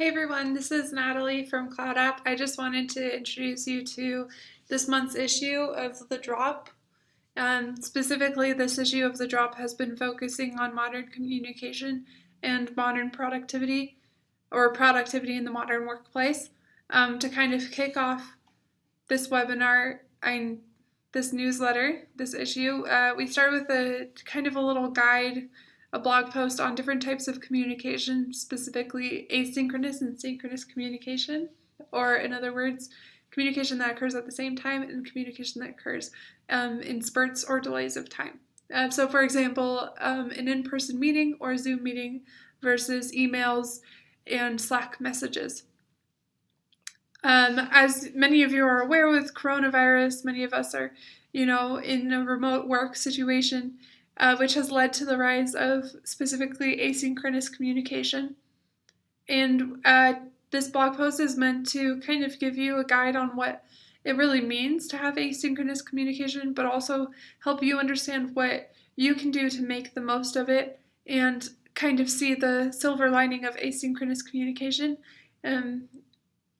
Hey everyone, this is Natalie from CloudApp. I just wanted to introduce you to this month's issue of The Drop. Specifically, this issue of The Drop has been focusing on modern communication and modern productivity, or productivity in the modern workplace. To kind of kick off this webinar and this newsletter, this issue, we start with a kind of a little guide, a blog post on different types of communication, specifically asynchronous and synchronous communication, or in other words, communication that occurs at the same time and communication that occurs in spurts or delays of time. So for example, an in-person meeting or Zoom meeting versus emails and Slack messages. As many of you are aware, with coronavirus, many of us are, in a remote work situation, which has led to the rise of specifically asynchronous communication. And this blog post is meant to kind of give you a guide on what it really means to have asynchronous communication, but also help you understand what you can do to make the most of it and kind of see the silver lining of asynchronous communication.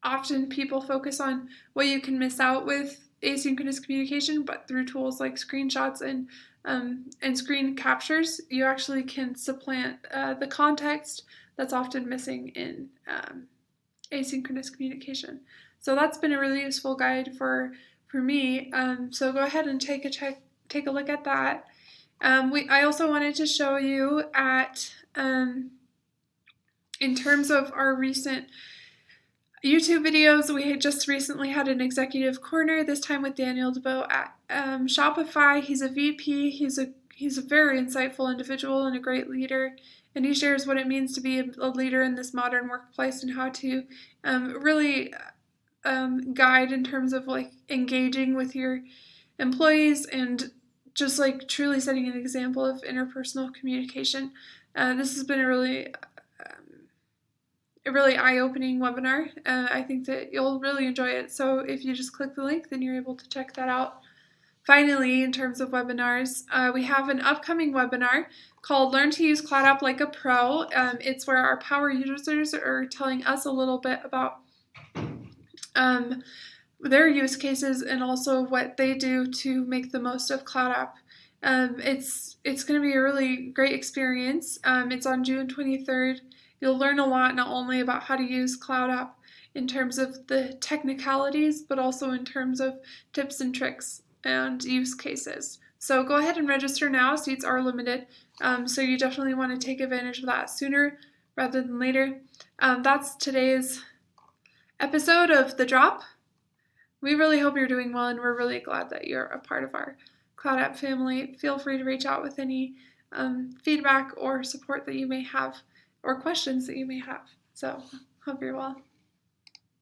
Often people focus on what you can miss out with asynchronous communication, but through tools like screenshots and screen captures, you actually can supplant the context that's often missing in asynchronous communication. So that's been a really useful guide for me. So go ahead and take a look at that. I also wanted to show you in terms of our recent YouTube videos, we had just recently had an executive corner, this time with Daniel DeBow at Shopify. He's a VP. He's a very insightful individual and a great leader, and he shares what it means to be a leader in this modern workplace and how to really guide in terms of like engaging with your employees and just like truly setting an example of interpersonal communication. This has been a really eye-opening webinar. I think that you'll really enjoy it. So if you just click the link, then you're able to check that out. Finally, in terms of webinars, we have an upcoming webinar called Learn to Use CloudApp Like a Pro. It's where our power users are telling us a little bit about their use cases and also what they do to make the most of CloudApp. It's going to be a really great experience. It's on June 23rd. You'll learn a lot not only about how to use CloudApp in terms of the technicalities, but also in terms of tips and tricks and use cases. So go ahead and register now. Seats are limited, so you definitely want to take advantage of that sooner rather than later. That's today's episode of The Drop. We really hope you're doing well, and we're really glad that you're a part of our CloudApp family. Feel free to reach out with any feedback or support that you may have or questions that you may have. So, hope you're well.